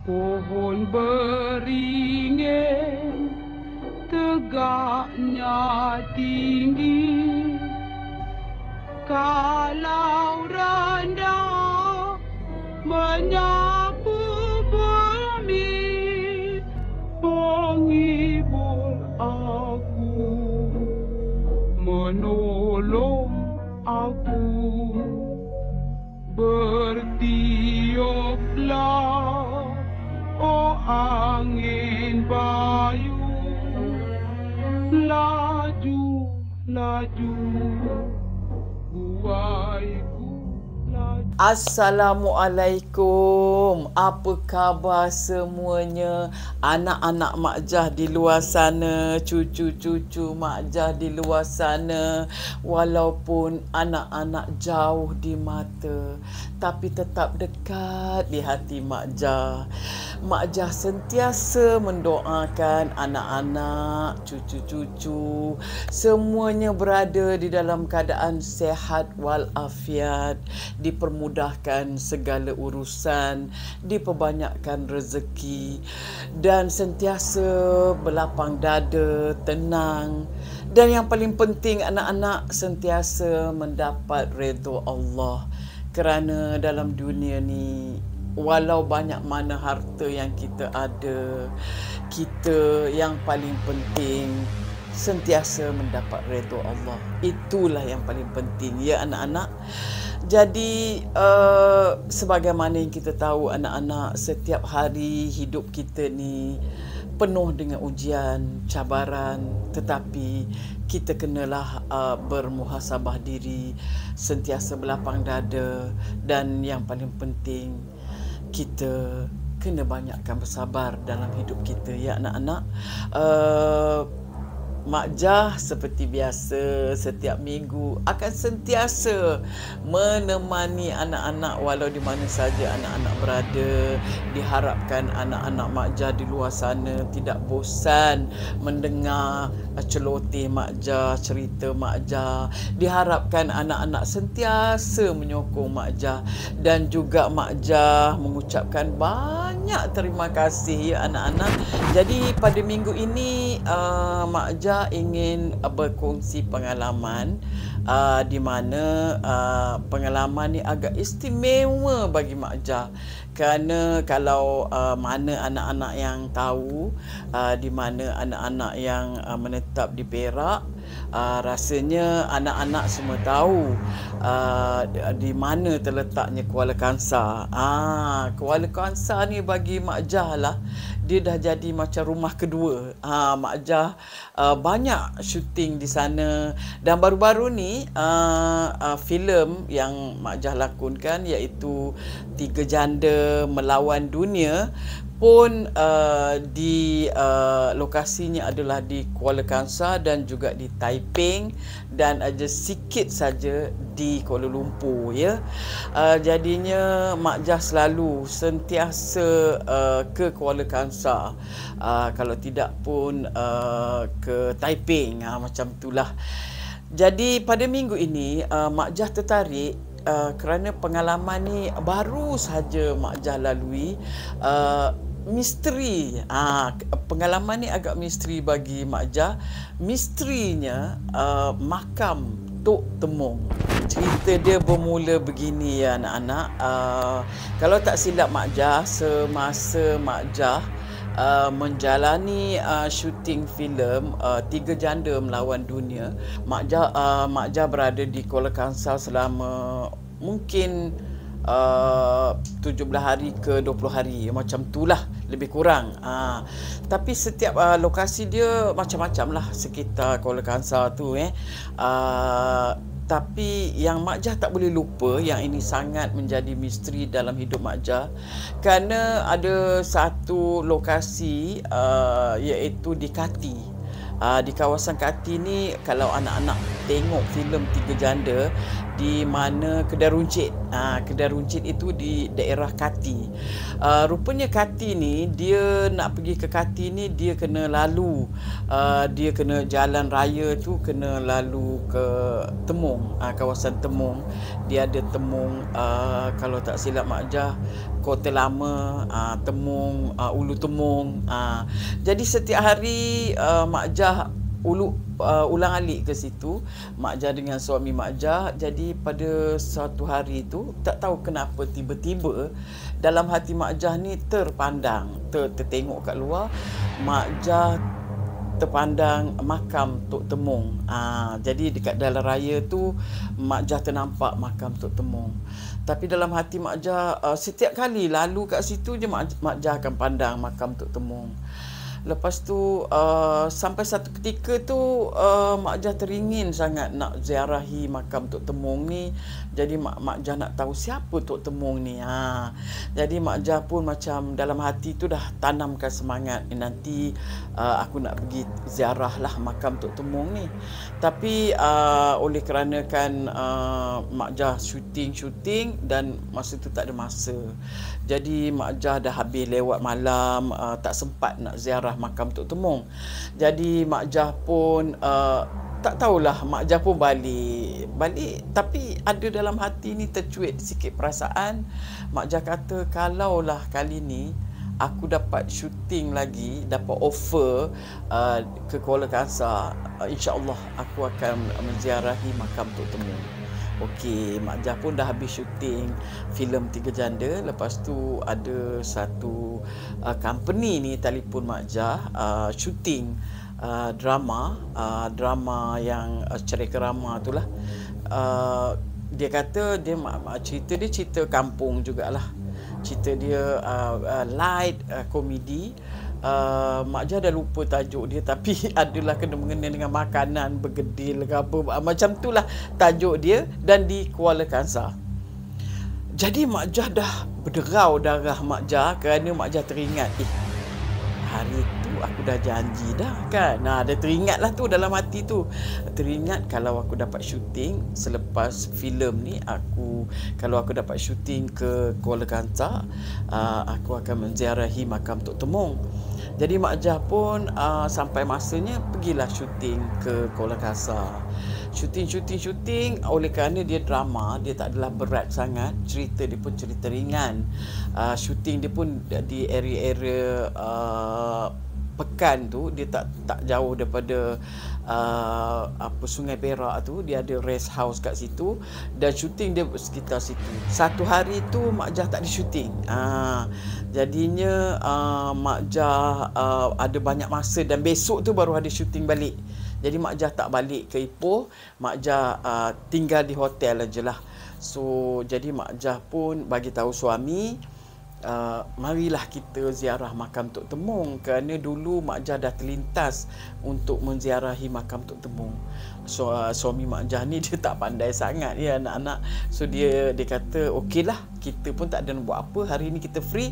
Pohon beringin tegaknya tinggi, kalau rendah menyapu bumi, menghibur aku, menolong aku. Bertiuplah, oh angin bayu, laju, laju, buaiku laju. Assalamualaikum. Apa khabar semuanya? Anak-anak Mak Jah di luar sana, cucu-cucu Mak Jah di luar sana, walaupun anak-anak jauh di mata, tapi tetap dekat di hati Mak Jah. Mak Jah sentiasa mendoakan anak-anak, cucu-cucu, semuanya berada di dalam keadaan sehat walafiat, dipermudahkan segala urusan, diperbanyakkan rezeki, dan sentiasa berlapang dada, tenang. Dan yang paling penting, anak-anak sentiasa mendapat redha Allah. Kerana dalam dunia ni, walau banyak mana harta yang kita ada, kita yang paling penting sentiasa mendapat redha Allah. Itulah yang paling penting, ya anak-anak. Jadi sebagaimana yang kita tahu anak-anak, setiap hari hidup kita ni penuh dengan ujian, cabaran, tetapi kita kenalah bermuhasabah diri, sentiasa berlapang dada, dan yang paling penting kita kena banyakkan bersabar dalam hidup kita, ya anak-anak. Mak Jah seperti biasa setiap minggu akan sentiasa menemani anak-anak walau di mana saja anak-anak berada. Diharapkan anak-anak Mak Jah di luar sana tidak bosan mendengar celoteh Mak Jah, cerita Mak Jah. Diharapkan anak-anak sentiasa menyokong Mak Jah, dan juga Mak Jah mengucapkan banyak terima kasih, ya anak-anak. Jadi pada minggu ini Mak Jah ingin berkongsi pengalaman di mana pengalaman ni agak istimewa bagi Mak Jah. Kerana kalau mana anak-anak yang tahu di mana anak-anak yang menetap di Perak, rasanya anak-anak semua tahu di mana terletaknya Kuala Kangsar. Kuala Kangsar ni bagi Mak Jah lah, dia dah jadi macam rumah kedua. Mak Jah banyak syuting di sana, dan baru-baru ni filem yang Mak Jah lakonkan iaitu Tiga Janda Melawan Dunia pun di lokasinya adalah di Kuala Kangsar dan juga di Taiping, dan ada sikit saja di Kuala Lumpur, ya. Jadinya Mak Jah selalu sentiasa ke Kuala Kangsar, kalau tidak pun ke Taiping, macam itulah. Jadi pada minggu ini Mak Jah tertarik kerana pengalaman ni baru saja Mak Jah lalui. Misteri, pengalaman ni agak misteri bagi Mak Jah. Misterinya makam Tok Temung. Cerita dia bermula begini, ya anak-anak. Kalau tak silap Mak Jah, semasa Mak Jah menjalani syuting filem Tiga Janda Melawan Dunia, Mak Jah berada di Kuala Kangsar selama mungkin 17 hari ke 20 hari, macam itulah lebih kurang. Tapi setiap lokasi dia macam-macam lah sekitar Kuala Kangsar tu. Tapi yang Mak Jah tak boleh lupa, yang ini sangat menjadi misteri dalam hidup Mak Jah, kerana ada satu lokasi iaitu di Kati. Di kawasan Kati ni, kalau anak-anak tengok filem Tiga Janda, di mana Kedai Runcit. Kedai Runcit itu di daerah Kati. Rupanya Kati ni, dia nak pergi ke Kati ni, dia kena lalu, dia kena jalan raya tu kena lalu ke Temung, kawasan Temung. Dia ada Temung, kalau tak silap Mak Jah, Kota Lama, Temung, Ulu Temung. Jadi setiap hari Mak Jah ulang-alik ke situ, Mak Jah dengan suami Mak Jah. Jadi pada satu hari tu, tak tahu kenapa tiba-tiba dalam hati Mak Jah ni terpandang, tertengok kat luar, Mak Jah terpandang makam Tok Temung. Jadi dekat dalam raya tu Mak Jah ternampak makam Tok Temung. Tapi dalam hati Mak Jah, setiap kali lalu kat situ je Mak Jah akan pandang makam Tok Temung. Lepas tu sampai satu ketika tu Mak Jah teringin sangat nak ziarahi makam Tok Temung ni. Jadi Mak Jah nak tahu siapa Tok Temung ni. Jadi Mak Jah pun macam dalam hati tu dah tanamkan semangat, nanti aku nak pergi ziarah lah makam Tok Temung ni. Tapi oleh kerana kan Mak Jah syuting dan masa tu tak ada masa. Jadi Mak Jah dah habis lewat malam, tak sempat nak ziarah makam Tok Temung. Jadi Mak Jah pun tak tahulah, Mak Jah pun balik. Tapi ada dalam hati ni tercuit sikit perasaan. Mak Jah kata, kalaulah kali ni aku dapat syuting lagi, dapat offer ke Kuala Kangsar, insya-Allah aku akan menziarahi makam Tok Temung. Okey, Mak Jah pun dah habis syuting filem Tiga Janda. Lepas tu ada satu company ni telefon Mak Jah, syuting drama yang Cerai Kerama tu lah. Dia kata cerita dia cerita kampung jugalah. Cerita dia light komedi. Mak Jah dah lupa tajuk dia, tapi adalah kena mengena dengan makanan, bergedil ke apa, macam tu lah tajuk dia, dan di Kuala Kangsar. Jadi Mak Jah dah berderau darah Mak Jah kerana Mak Jah teringat, hari tu aku dah janji dah kan. Dia teringat lah tu dalam hati tu. Teringat kalau aku dapat syuting selepas filem ni, kalau aku dapat syuting ke Kuala Kangsar, aku akan menziarahi makam Tok Temung. Jadi Mak Jah pun sampai masanya pergilah syuting ke Kuala Kangsar. Syuting oleh kerana dia drama, dia tak adalah berat sangat. Cerita dia pun cerita ringan. Syuting dia pun di area-area Pekan tu, dia tak jauh daripada Sungai Perak tu. Dia ada rest house kat situ, dan syuting dia sekitar situ. Satu hari tu Mak Jah tak ada syuting. Jadinya Mak Jah ada banyak masa, dan besok tu baru ada syuting balik. Jadi Mak Jah tak balik ke Ipoh, Mak Jah tinggal di hotel aje lah. So jadi Mak Jah pun bagi tahu suami, marilah kita ziarah makam Tok Temung, kerana dulu Mak Jah dah terlintas untuk menziarahi makam Tok Temung. So suami Mak Jah ni dia tak pandai sangat ya anak-anak. So dia kata okeylah, kita pun tak ada nak buat apa, hari ni kita free.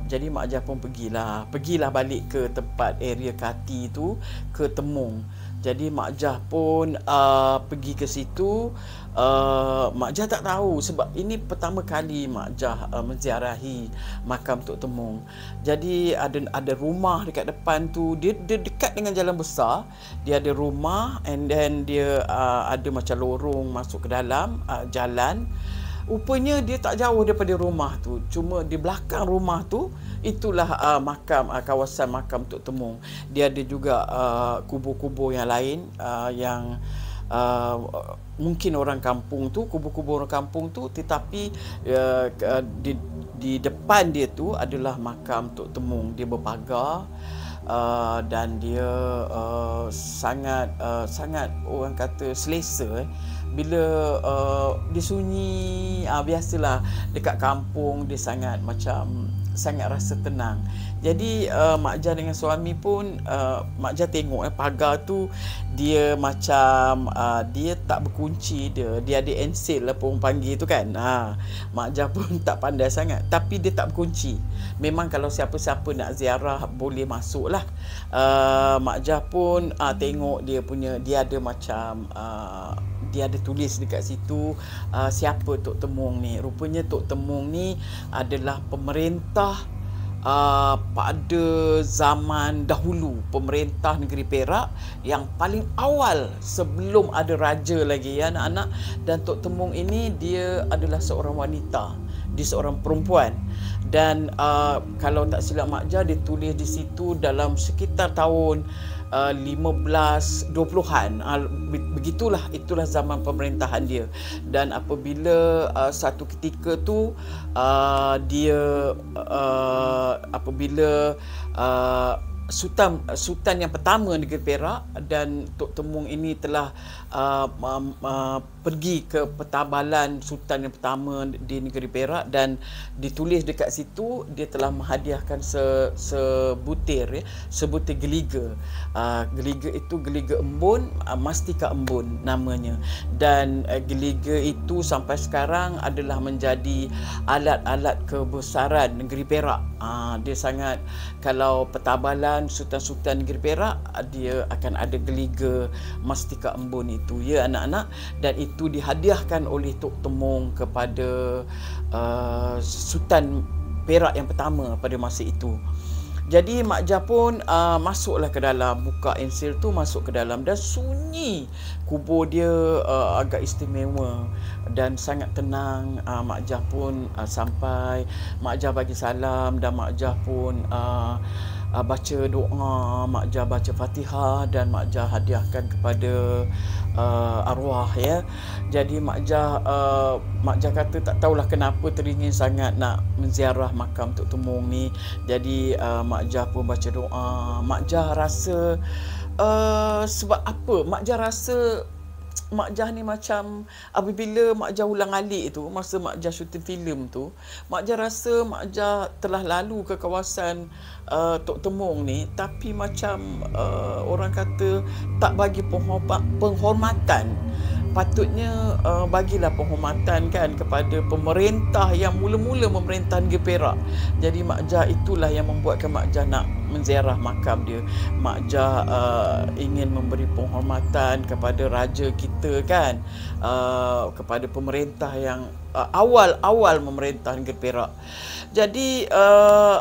Jadi Mak Jah pun pergilah balik ke tempat area Kati tu, ke Temung. Jadi Mak Jah pun pergi ke situ. Mak Jah tak tahu, sebab ini pertama kali Mak Jah menziarahi makam Tok Temung. Jadi ada rumah dekat depan tu, dia dekat dengan jalan besar. Dia ada rumah, and then dia ada macam lorong masuk ke dalam jalan. Rupanya dia tak jauh daripada rumah tu, cuma di belakang rumah tu itulah kawasan makam Tok Temung. Dia ada juga kubur-kubur yang lain yang mungkin orang kampung tu, kubur-kubur orang kampung tu, tetapi di depan dia tu adalah makam Tok Temung. Dia berpagar, dan dia sangat orang kata selesa bila dia sunyi. Biasalah dekat kampung dia sangat rasa tenang. Jadi Mak Jah dengan suami pun, Mak Jah tengok pagar tu dia macam dia tak berkunci, dia ada ensil lah orang panggil tu kan. Mak Jah pun tak pandai sangat, tapi dia tak berkunci. Memang kalau siapa-siapa nak ziarah boleh masuk lah. Mak Jah pun tengok dia ada macam dia ada tulis dekat situ siapa Tok Temung ni. Rupanya Tok Temung ni adalah pemerintah pada zaman dahulu, pemerintah negeri Perak yang paling awal sebelum ada raja lagi, ya anak-anak. Dan Tok Temung ini dia adalah seorang wanita, dia seorang perempuan. Dan kalau tak silap Mak Jah, dia tulis di situ dalam sekitar tahun 1520-an. Begitulah, itulah zaman pemerintahan dia. Dan apabila satu ketika tu dia apabila Sultan yang pertama negeri Perak, dan Tok Temung ini telah pergi ke pertabalan Sultan yang pertama di negeri Perak, dan ditulis dekat situ dia telah menghadiahkan sebutir geliga. Geliga itu geliga embun, Mastika Embun namanya. Dan geliga itu sampai sekarang adalah menjadi alat-alat kebesaran negeri Perak. Dia sangat, kalau pertabalan Sultan-Sultan negeri Perak, dia akan ada geliga Mastika Embun itu, ya anak-anak. Dan itu dihadiahkan oleh Tok Temung kepada Sultan Perak yang pertama pada masa itu. Jadi Mak Jah pun masuklah ke dalam, buka ensil tu, masuk ke dalam, dan sunyi. Kubur dia agak istimewa dan sangat tenang. Mak Jah pun sampai, Mak Jah bagi salam, dan Mak Jah pun baca doa, Mak Jah baca Fatihah, dan Mak Jah hadiahkan kepada arwah, ya. Jadi Mak Jah kata tak tahulah kenapa teringin sangat nak menziarah makam Tok Temung ni. Jadi Mak Jah pun baca doa. Mak Jah rasa sebab apa? Mak Jah rasa Mak Jah ni macam, apabila Mak Jah ulang alik tu, masa Mak Jah syuting filem tu, Mak Jah rasa Mak Jah telah lalu ke kawasan Tok Temung ni, tapi macam orang kata tak bagi penghormatan. Patutnya bagilah penghormatan kan kepada pemerintah yang mula-mula memerintah negeri Perak. Jadi Mak Jah itulah yang membuatkan Mak Jah nak menziarah makam dia. Mak Jah ingin memberi penghormatan kepada raja kita kan, kepada pemerintah yang awal-awal memerintah negeri Perak. Jadi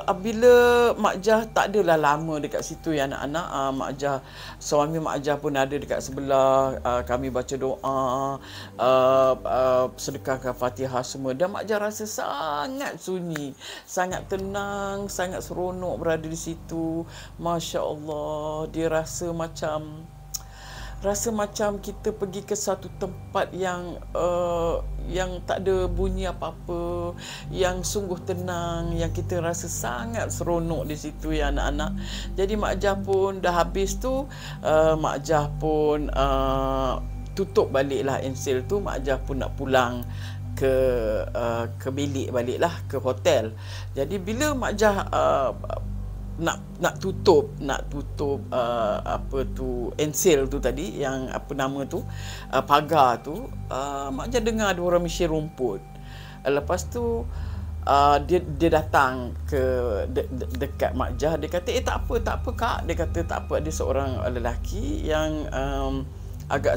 apabila Mak Jah tak adalah lama dekat situ, ya anak-anak, Mak Jah, suami Mak Jah pun ada dekat sebelah. Kami baca doa, sedekahkan Fatihah semua, dan Mak Jah rasa sangat sunyi, sangat tenang, sangat seronok berada di situ. Masya Allah, dia rasa macam kita pergi ke satu tempat yang tak ada bunyi apa-apa, yang sungguh tenang, yang kita rasa sangat seronok di situ, ya anak-anak. Jadi Mak Jah pun dah habis tu, Mak Jah pun tutup baliklah ensil tu. Mak Jah pun nak pulang ke bilik baliklah, ke hotel. Jadi bila Mak Jah nak tutup apa tu, ensil tu tadi, yang apa nama tu, pagar tu, Mak Jah dengar ada orang mesyir rumput. Lepas tu dia datang ke dekat Mak Jah. Dia kata tak apa kak. Dia kata tak apa, ada seorang lelaki yang agak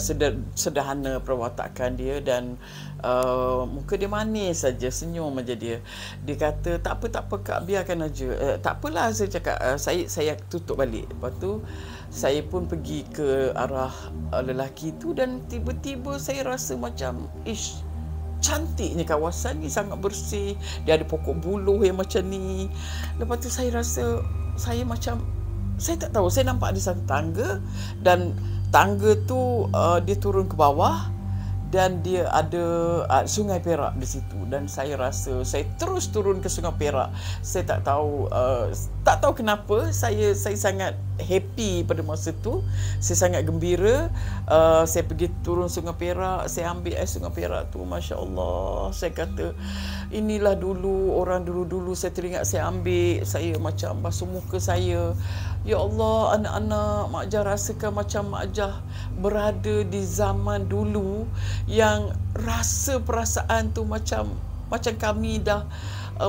sederhana perwatakan dia, dan muka dia manis saja, senyum aja dia. Dia kata tak apa kak, biarkan aja. Tak apalah, saya cakap, saya tutup balik. Lepas tu saya pun pergi ke arah lelaki tu, dan tiba-tiba saya rasa macam cantiknya kawasan ni, sangat bersih. Dia ada pokok buluh yang macam ni. Lepas tu saya rasa, saya tak tahu, saya nampak ada satu tangga, dan tangga tu dia turun ke bawah, dan dia ada Sungai Perak di situ. Dan saya rasa saya terus turun ke Sungai Perak. Saya tak tahu kenapa saya sangat happy pada masa tu. Saya sangat gembira. Saya pergi turun Sungai Perak, saya ambil air Sungai Perak tu, Masya Allah. Saya kata, inilah dulu, orang dulu-dulu saya teringat saya ambil, saya macam basuh muka saya. Ya Allah, anak-anak, Mak Jah rasakan macam Mak Jah berada di zaman dulu, yang rasa perasaan tu macam kami dah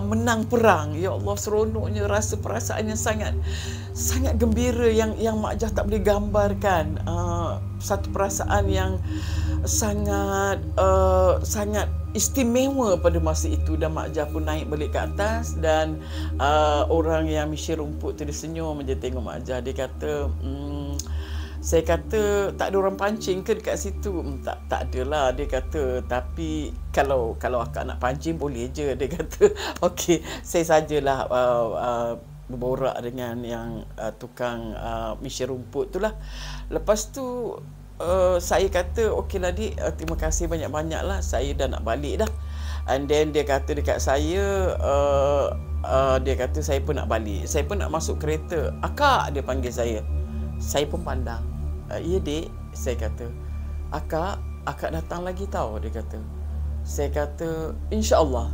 menang perang. Ya Allah, seronoknya, rasa perasaan yang sangat gembira yang Mak Jah tak boleh gambarkan. Satu perasaan yang sangat istimewa pada masa itu. Dan Mak Jah pun naik balik ke atas, dan orang yang misi rumput tu dia senyum je tengok Mak Jah. Dia kata, saya kata, tak ada orang pancing ke dekat situ? Tak adalah, dia kata. Tapi kalau akak nak pancing boleh je, dia kata. Okey, saya sajalah berborak dengan yang tukang misi rumput tu lah. Lepas tu saya kata, okeylah dik, terima kasih banyak-banyak lah, saya dah nak balik dah. And then dia kata dekat saya, dia kata saya pun nak balik, saya pun nak masuk kereta. Akak, dia panggil saya. Saya pun pandang. Ya dik, saya kata. Akak datang lagi tau, dia kata. Saya kata, insya-Allah.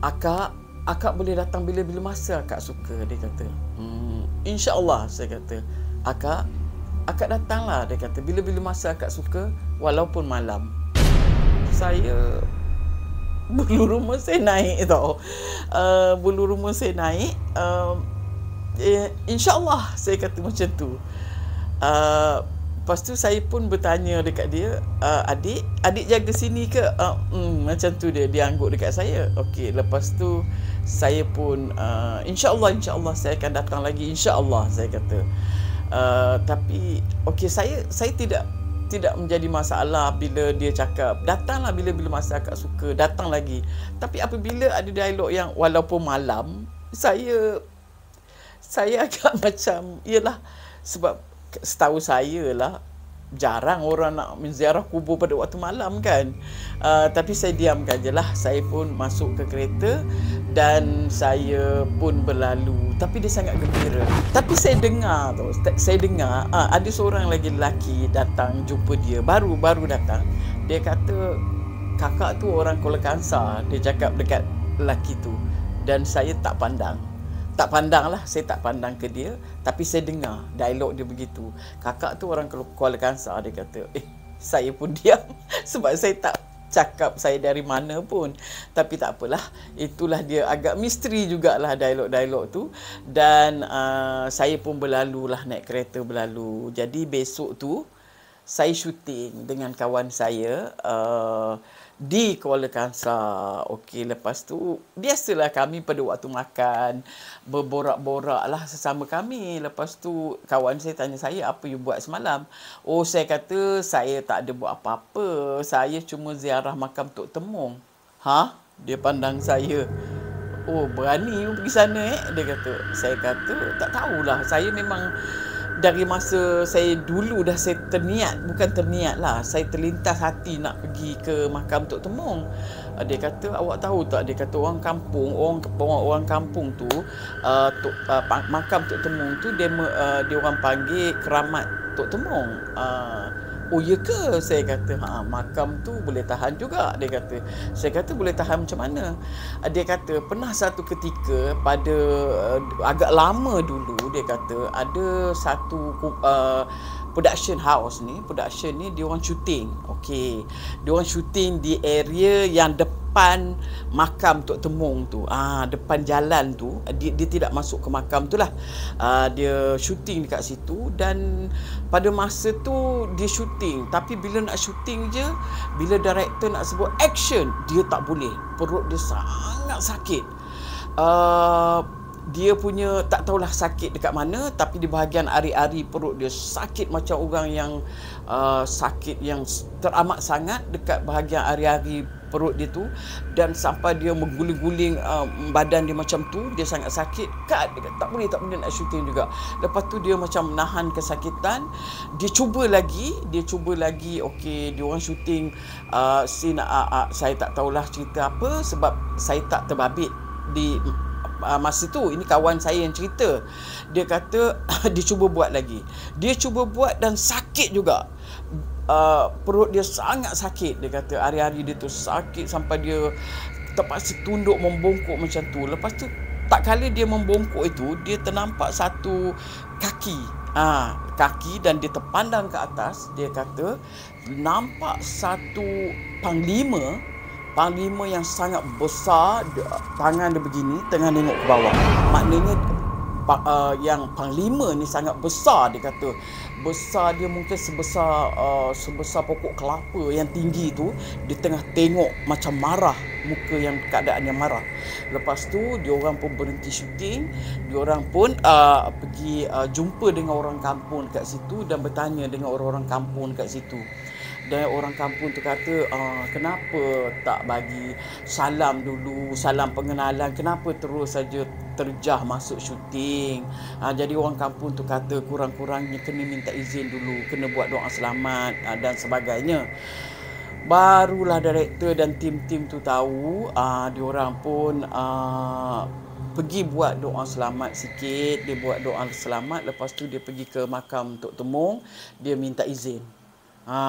Akak boleh datang bila-bila masa akak suka, dia kata. Insya-Allah, saya kata. Akak datanglah, dia kata, bila-bila masa akak suka, walaupun malam. Saya bulu rumah saya naik tau. Bulu rumah saya naik. InsyaAllah, saya kata macam tu. Lepas tu saya pun bertanya dekat dia, adik jaga sini ke? Macam tu dia angguk dekat saya. Okey, lepas tu saya pun insyaAllah saya akan datang lagi, insyaAllah, saya kata. Tapi okey, saya tidak menjadi masalah bila dia cakap datanglah bila-bila masa akak suka, datang lagi. Tapi apabila ada dialog yang walaupun malam, saya agak macam, yelah, sebab setahu saya lah, jarang orang nak menziarah kubur pada waktu malam kan. Tapi saya diamkan je lah. Saya pun masuk ke kereta dan saya pun berlalu. Tapi dia sangat gembira. Tapi saya dengar ada seorang lagi lelaki datang jumpa dia, baru datang. Dia kata, kakak tu orang Kuala Kangsar, dia cakap dekat lelaki tu. Dan saya tak pandang lah, saya tak pandang ke dia. Tapi saya dengar dialog dia begitu. Kakak tu orang Kuala Kangsar, dia kata. Saya pun diam sebab saya tak cakap saya dari mana pun. Tapi tak apalah, itulah dia, agak misteri jugalah dialog-dialog tu. Dan saya pun berlalu lah, naik kereta berlalu. Jadi besok tu saya syuting dengan kawan saya di Kuala Kangsar. Okey, lepas tu biasalah kami pada waktu makan berborak-borak lah sesama kami. Lepas tu kawan saya tanya saya, apa you buat semalam? Oh, saya kata saya tak ada buat apa-apa, saya cuma ziarah makam Tok Temung. Dia pandang saya. Oh, berani you pergi sana dia kata. Saya kata tak tahulah, saya memang dari masa saya dulu dah saya bukan terniat lah, saya terlintas hati nak pergi ke makam Tok Temung. Dia kata, awak tahu tak, dia kata orang kampung tu makam Tok Temung tu dia orang panggil keramat Tok Temung. Oh ya ke? Saya kata, makam tu boleh tahan juga, dia kata. Saya kata, boleh tahan macam mana? Dia kata, pernah satu ketika pada agak lama dulu, dia kata, ada satu production ni dia orang syuting. Okey, dia orang syuting di area yang depan makam Tok Temung tu. Depan jalan tu, dia tidak masuk ke makam tu lah. Dia syuting dekat situ. Dan pada masa tu dia syuting, tapi bila nak syuting je, bila director nak sebut action, dia tak boleh. Perut dia sangat sakit. Dia punya tak tahulah sakit dekat mana, tapi di bahagian ari-ari perut dia sakit macam orang yang sakit yang teramat sangat dekat bahagian ari-ari perut dia tu. Dan sampai dia mengguling-guling badan dia macam tu, dia sangat sakit. Dia kata, tak boleh nak syuting juga. Lepas tu dia macam menahan kesakitan. Dia cuba lagi. Okey, dia orang syuting scene saya tak tahulah cerita apa, sebab saya tak terbabit di masa tu. Ini kawan saya yang cerita. Dia kata dia cuba buat lagi. Dia cuba buat dan sakit juga. Perut dia sangat sakit. Dia kata hari-hari dia tu sakit sampai dia terpaksa tunduk membongkok macam tu. Lepas tu tak kala dia membongkok itu, dia ternampak satu kaki. Kaki, dan dia terpandang ke atas. Dia kata nampak satu panglima Panglima yang sangat besar, tangan dia begini, tengah tengok ke bawah. Maknanya yang panglima ni sangat besar, dia kata. Besar dia mungkin sebesar pokok kelapa yang tinggi tu. Dia tengah tengok macam marah, muka yang keadaan yang marah. Lepas tu diorang pun berhenti syuting. Diorang pun pergi jumpa dengan orang kampung kat situ dan bertanya dengan orang-orang kampung kat situ. Dan orang kampung tu kata, kenapa tak bagi salam dulu, salam pengenalan, kenapa terus saja terjah masuk syuting. Jadi orang kampung tu kata kurang-kurangnya kena minta izin dulu, kena buat doa selamat dan sebagainya. Barulah director dan tim-tim tu tahu, diorang pun pergi buat doa selamat sikit. Dia buat doa selamat, lepas tu dia pergi ke makam Tok Temung, dia minta izin.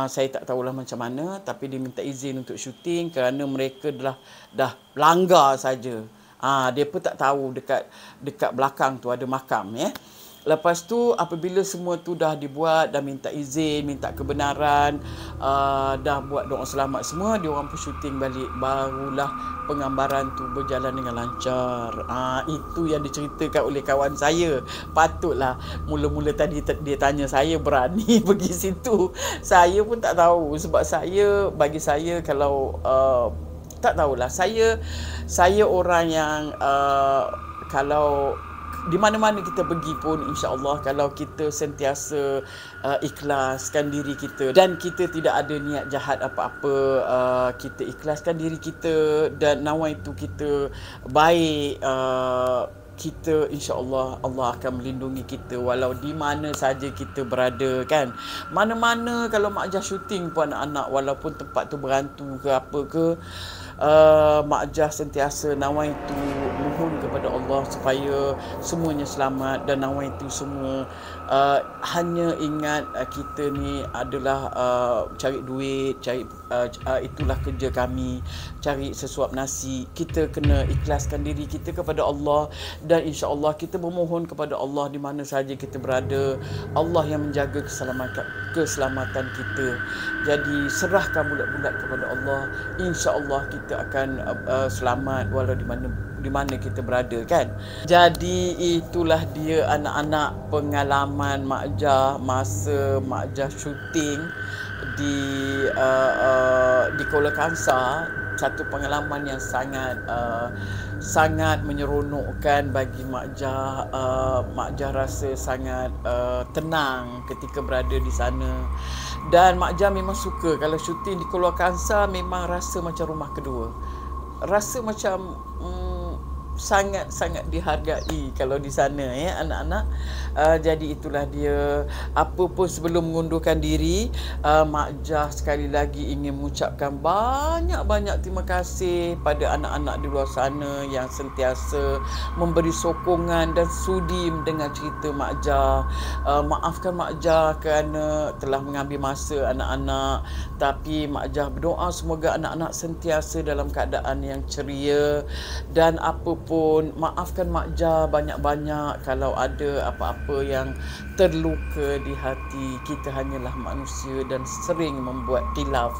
Saya tak tahulah macam mana, tapi dia minta izin untuk syuting kerana mereka dah langgar saja. Dia pun tak tahu dekat belakang tu ada makam, ya. Lepas tu apabila semua tu dah dibuat, dah minta izin, minta kebenaran, dah buat doa selamat semua, dia orang pun syuting balik. Barulah penggambaran tu berjalan dengan lancar. Itu yang diceritakan oleh kawan saya. Patutlah mula-mula tadi dia tanya saya berani pergi situ. Saya pun tak tahu, sebab bagi saya kalau tak tahulah, saya orang yang kalau di mana-mana kita pergi pun, insya-Allah kalau kita sentiasa ikhlaskan diri kita dan kita tidak ada niat jahat apa-apa, kita ikhlaskan diri kita dan nawaitu kita baik, kita insya-Allah Allah akan melindungi kita walau di mana saja kita berada, kan. Mana-mana kalau Mak Jah syuting pun anak-anak, walaupun tempat tu berhantu ke apa ke, Mak Jah sentiasa nawaitu mohon kepada Allah supaya semuanya selamat, dan nawaitu semua hanya ingat kita ni adalah cari duit, itulah kerja kami, cari sesuap nasi. Kita kena ikhlaskan diri kita kepada Allah, dan insya-Allah kita memohon kepada Allah di mana saja kita berada. Allah yang menjaga keselamatan kita. Jadi serahkan bulat-bulat kepada Allah, insya-Allah kita akan selamat walau di mana kita berada, kan. Jadi itulah dia anak-anak pengalaman Mak Jah masa Mak Jah syuting di Kuala Kangsar. Satu pengalaman yang sangat menyeronokkan bagi Mak Jah. Mak Jah rasa sangat tenang ketika berada di sana. Dan Mak Jah memang suka kalau syuting di Kuala Kangsar, memang rasa macam rumah kedua. Rasa macam sangat-sangat dihargai kalau di sana, ya anak-anak. Jadi itulah dia. Apa pun sebelum mengundurkan diri, Mak Jah sekali lagi ingin mengucapkan banyak-banyak terima kasih pada anak-anak di luar sana yang sentiasa memberi sokongan dan sudi mendengar cerita Mak Jah. Maafkan Mak Jah kerana telah mengambil masa anak-anak, tapi Mak Jah berdoa semoga anak-anak sentiasa dalam keadaan yang ceria, dan apa pun maafkan Mak Jah banyak-banyak kalau ada apa-apa yang terluka di hati. Kita hanyalah manusia dan sering membuat khilaf.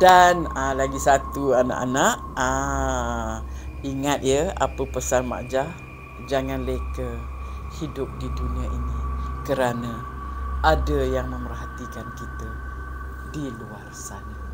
Dan lagi satu anak-anak, ingat ya apa pesan Mak Jah, jangan leka hidup di dunia ini kerana ada yang memerhatikan kita di luar sana.